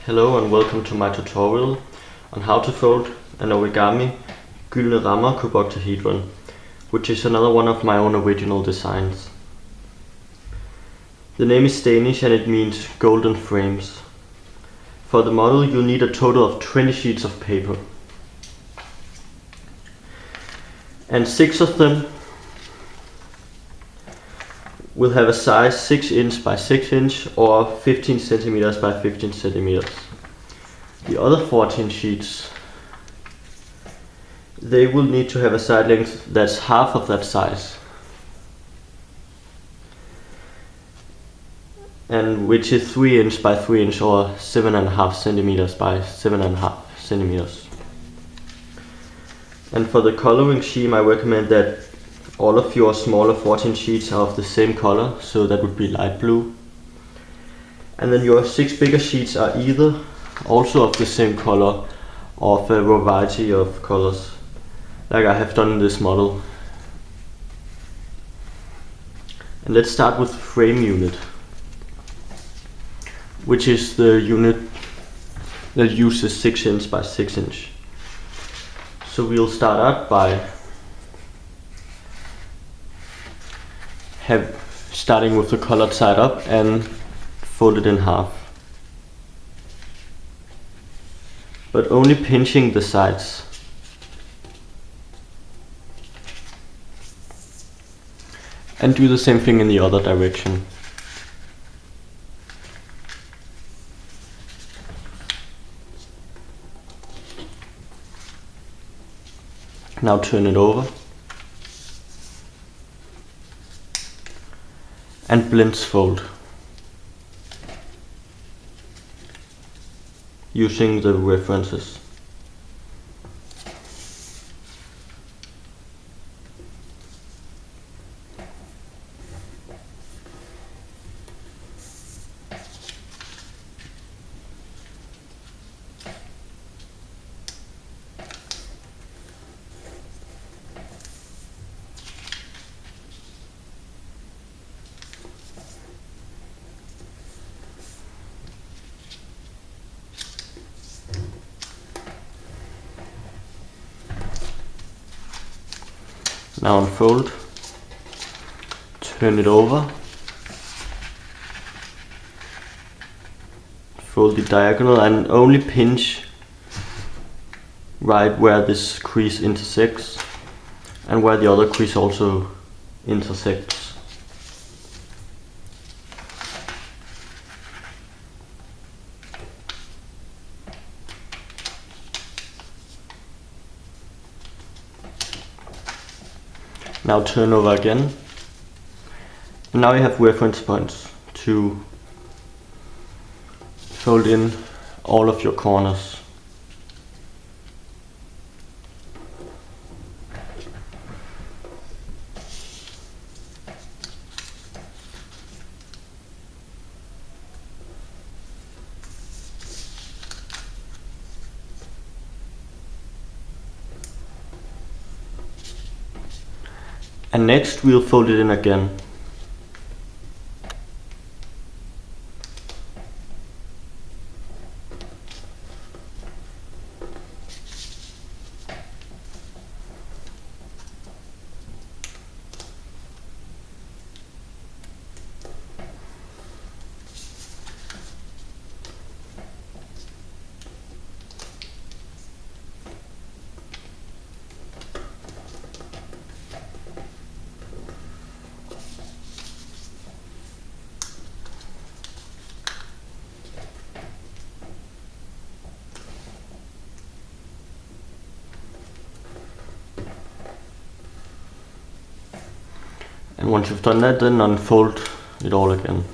Hello and welcome to my tutorial on how to fold an origami Gyldne Rammer Cuboctahedron, which is another one of my own original designs. The name is Danish and it means golden frames. For the model you'll need a total of 20 sheets of paper. And 6 of them will have a size 6 inch by 6 inch or 15 centimeters by 15 centimeters. The other 14 sheets, they will need to have a side length that's half of that size, and which is 3 inch by 3 inch or 7.5 centimeters by 7.5 centimeters. And for the coloring scheme, I recommend that all of your smaller 14 sheets are of the same color, so that would be light blue. And then your 6 bigger sheets are either also of the same color or of a variety of colors, like I have done in this model. And let's start with the frame unit, which is the unit that uses 6 inch by 6 inch. So we'll start out by starting with the colored side up and fold it in half, but only pinching the sides. And do the same thing in the other direction. Now turn it over and blends fold using the references. Now unfold, turn it over, fold it diagonal and only pinch right where this crease intersects and where the other crease also intersects. Now turn over again. Now you have reference points to fold in all of your corners. And next we'll fold it in again. And once you've done that, then unfold it all again.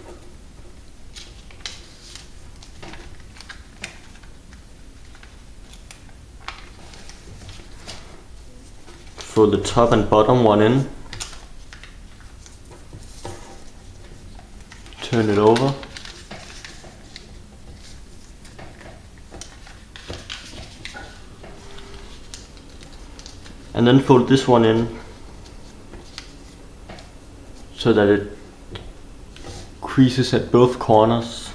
Fold the top and bottom one in, turn it over, and then fold this one in so that it creases at both corners.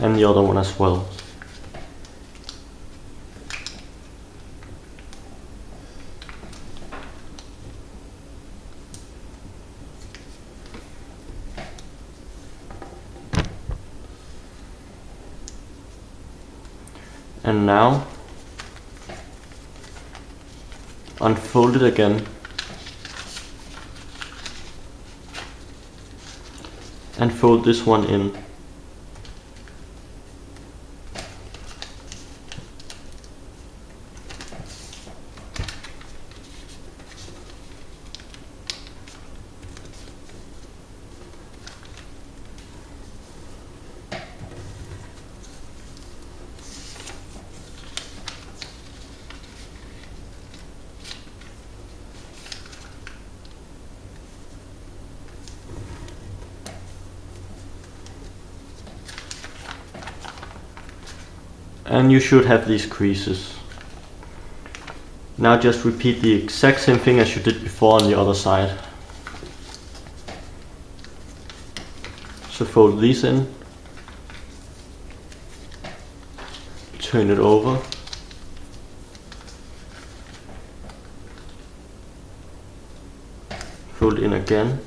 and the other one as well. And now unfold it again and fold this one in. And you should have these creases. Now just repeat the exact same thing as you did before on the other side. So fold these in, turn it over, fold in again,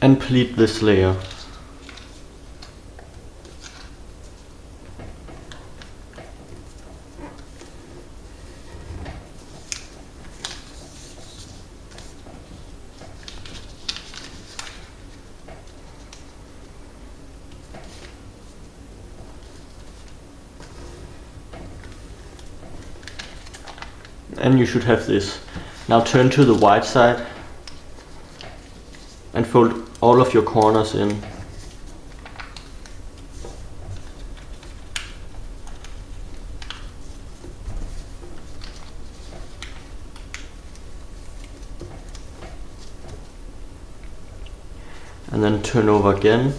and pleat this layer. And you should have this. Now turn to the white side and fold all of your corners in. And then turn over again.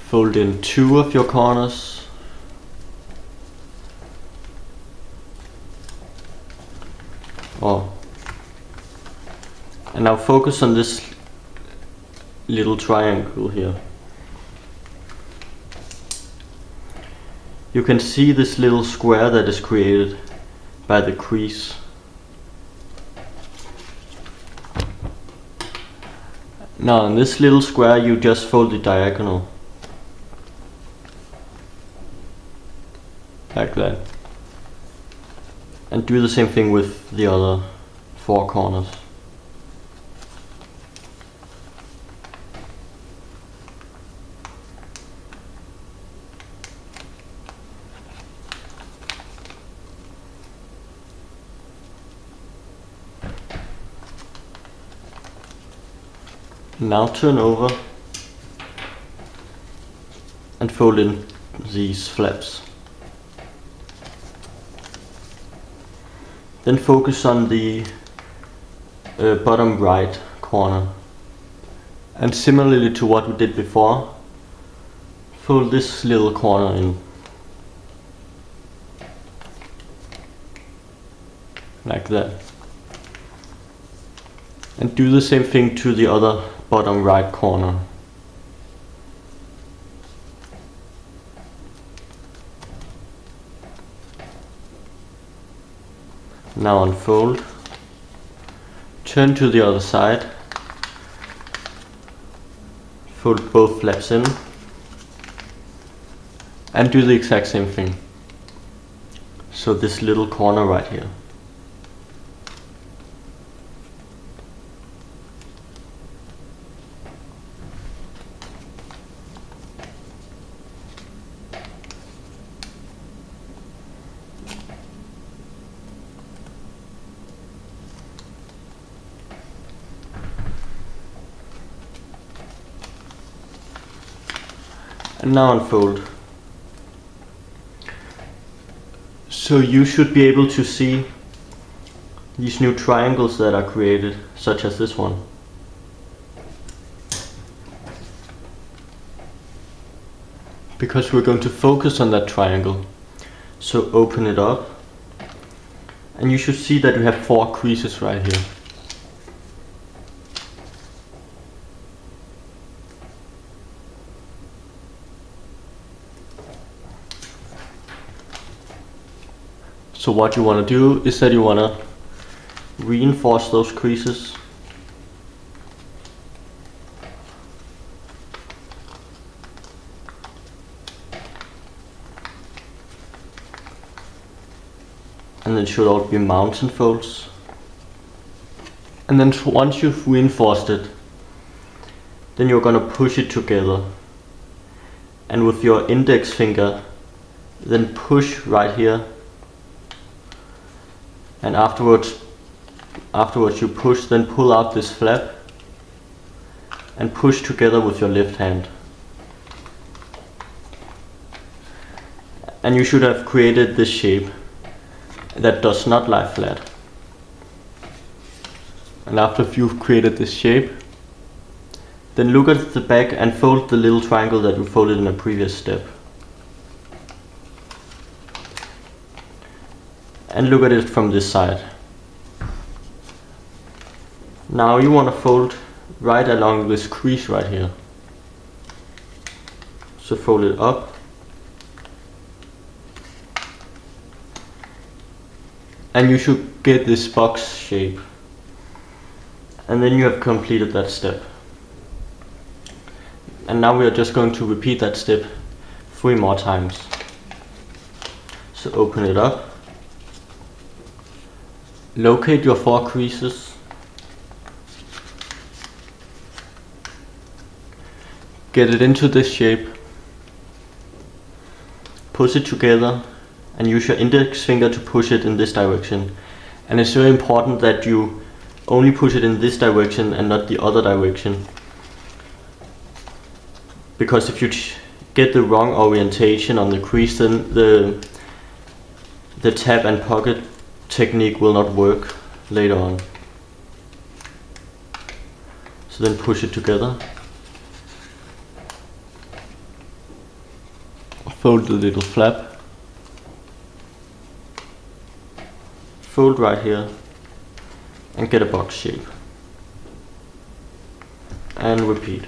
Fold in 2 of your corners. And now focus on this little triangle here. You can see this little square that is created by the crease. Now in this little square you just fold it diagonal. Like that. And do the same thing with the other 4 corners. Now turn over and fold in these flaps. Then focus on the bottom right corner. And similarly to what we did before, fold this little corner in. Like that. And do the same thing to the other bottom right corner. Now unfold, turn to the other side, fold both flaps in, and do the exact same thing. So this little corner right here. And now unfold. So you should be able to see these new triangles that are created, such as this one. Because we're going to focus on that triangle. So open it up, and you should see that you have 4 creases right here. So what you want to do is that you want to reinforce those creases. And it should all be mountain folds. And then once you've reinforced it, then you're going to push it together. And with your index finger, then push right here. And afterwards you push, then pull out this flap and push together with your left hand. And you should have created this shape that does not lie flat. And after you've created this shape, then look at the back and fold the little triangle that you folded in a previous step. And look at it from this side. Now you want to fold right along this crease right here. So fold it up. And you should get this box shape. And then you have completed that step. And now we are just going to repeat that step 3 more times. So open it up. Locate your 4 creases. Get it into this shape. Push it together and use your index finger to push it in this direction. And it's very important that you only push it in this direction and not the other direction. Because if you get the wrong orientation on the crease, then the tap and pocket technique will not work later on. So then push it together. Fold the little flap. Fold right here and get a box shape. And repeat.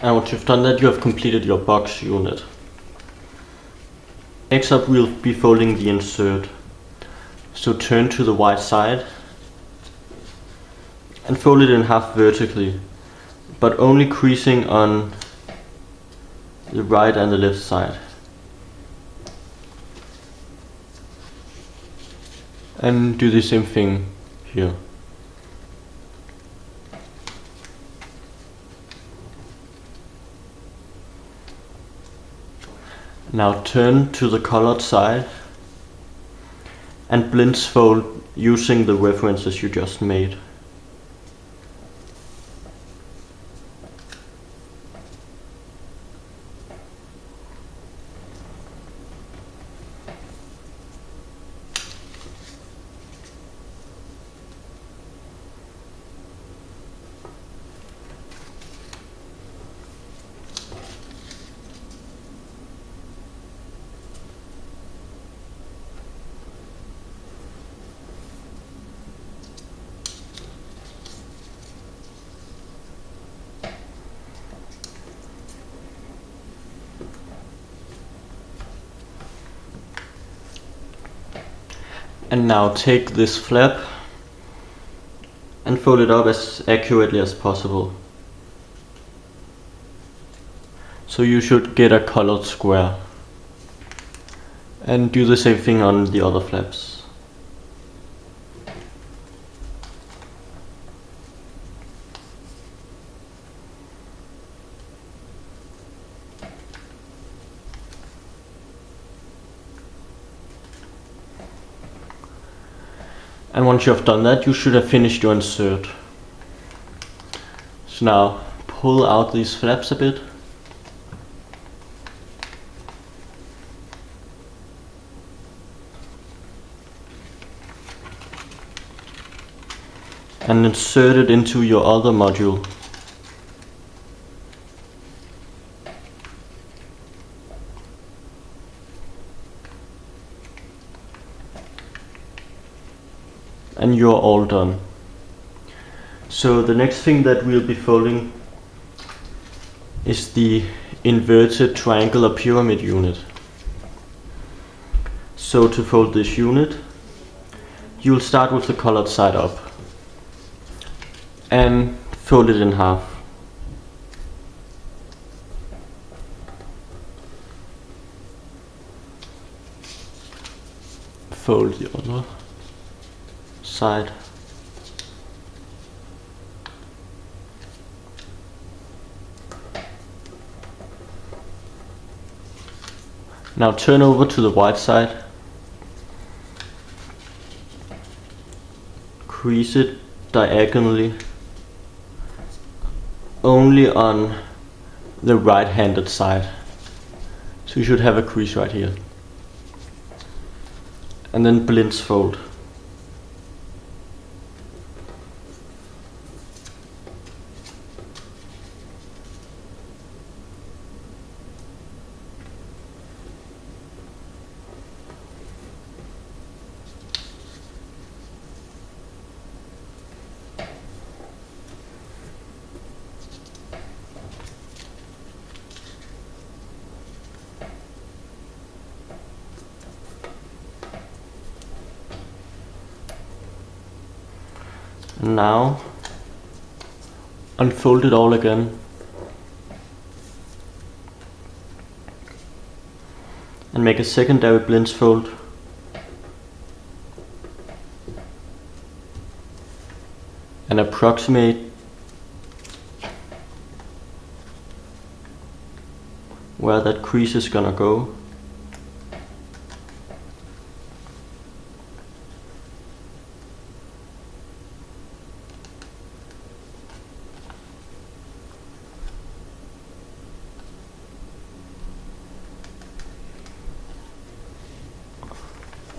And once you've done that, you have completed your box unit. Next up, we'll be folding the insert. So turn to the right side and fold it in half vertically, but only creasing on the right and the left side. And do the same thing here. Now turn to the colored side and blend fold using the references you just made. And now take this flap and fold it up as accurately as possible. So you should get a colored square. And do the same thing on the other flaps. And once you have done that, you should have finished your insert. So now pull out these flaps a bit. And insert it into your other module. And you're all done. So the next thing that we'll be folding is the inverted triangular pyramid unit. So to fold this unit, you'll start with the colored side up and fold it in half. Fold the other side. Now turn over to the white side. Crease it diagonally only on the right-handed side. So you should have a crease right here. And then blintz fold. And now unfold it all again and make a secondary blintz fold. And approximate where that crease is gonna go.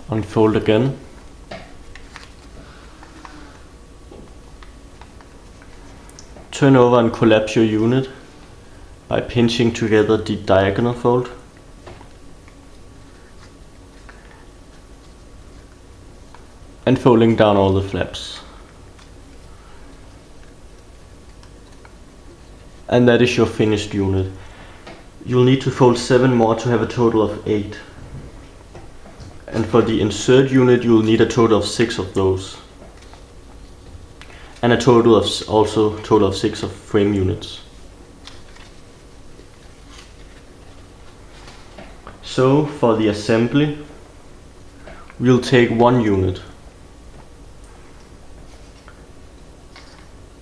Unfold again. Turn over and collapse your unit by pinching together the diagonal fold. And folding down all the flaps. And that is your finished unit. You'll need to fold 7 more to have a total of 8. And for the insert unit, you'll need a total of 6 of those. And a total of 6 of frame units. So for the assembly, we'll take 1 unit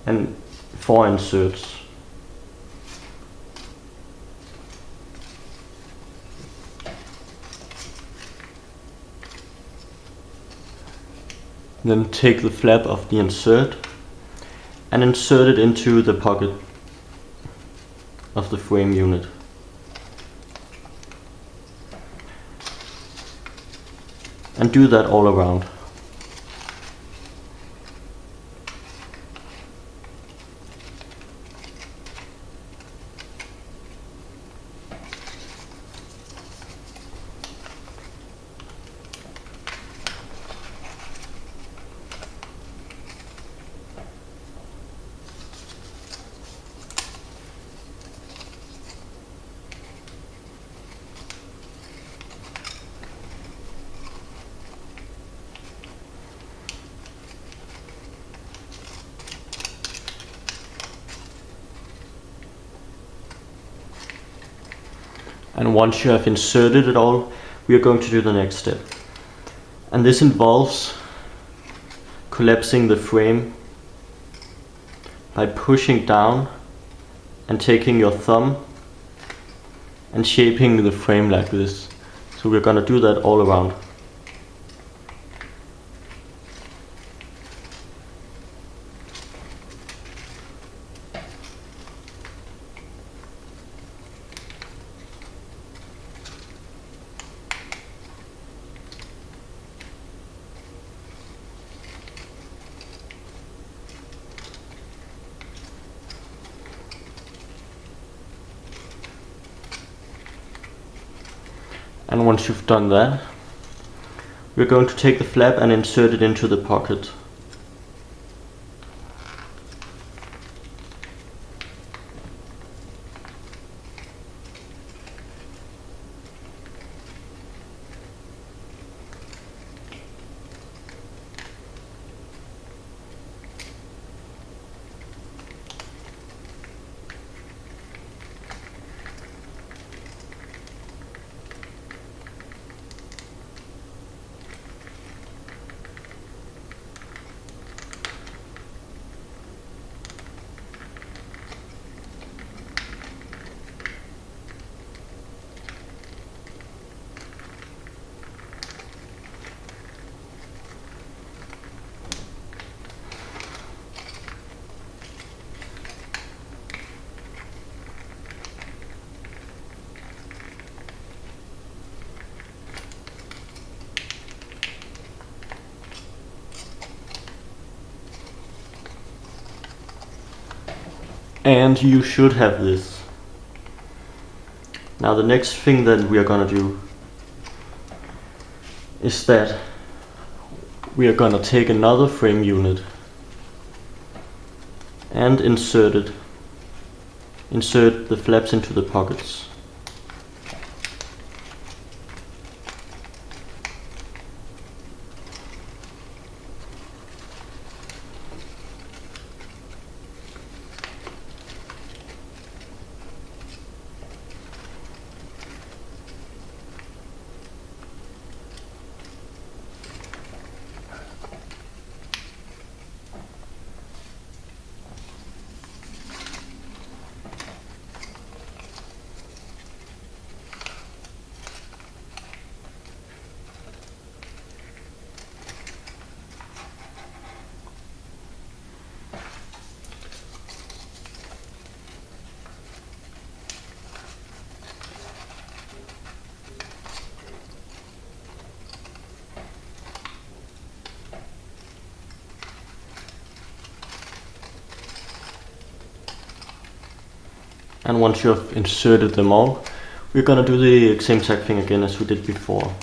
and 4 inserts. Then take the flap of the insert and insert it into the pocket of the frame unit. And do that all around. And once you have inserted it all, we are going to do the next step. And this involves collapsing the frame by pushing down and taking your thumb and shaping the frame like this. So we're going to do that all around. And once you've done that, we're going to take the flap and insert it into the pocket. And you should have this. Now the next thing that we are gonna do is that we are gonna take another frame unit and insert it. Insert the flaps into the pockets. And once you have inserted them all, we're gonna do the same exact thing again as we did before.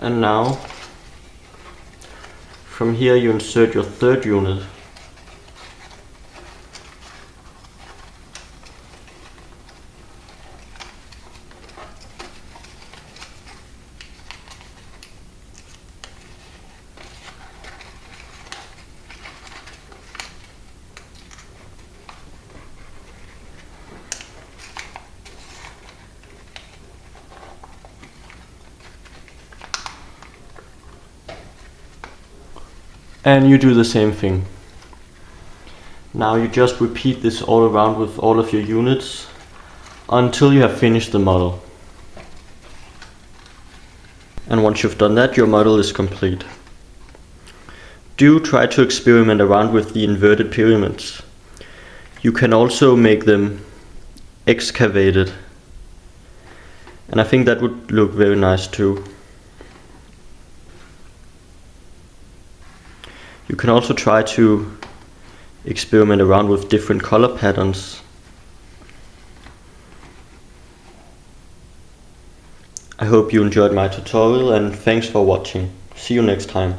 And now, from here you insert your third unit. And you do the same thing. Now you just repeat this all around with all of your units until you have finished the model. And once you've done that, your model is complete. Do try to experiment around with the inverted pyramids. You can also make them excavated, and I think that would look very nice too. You can also try to experiment around with different color patterns. I hope you enjoyed my tutorial, and thanks for watching. See you next time.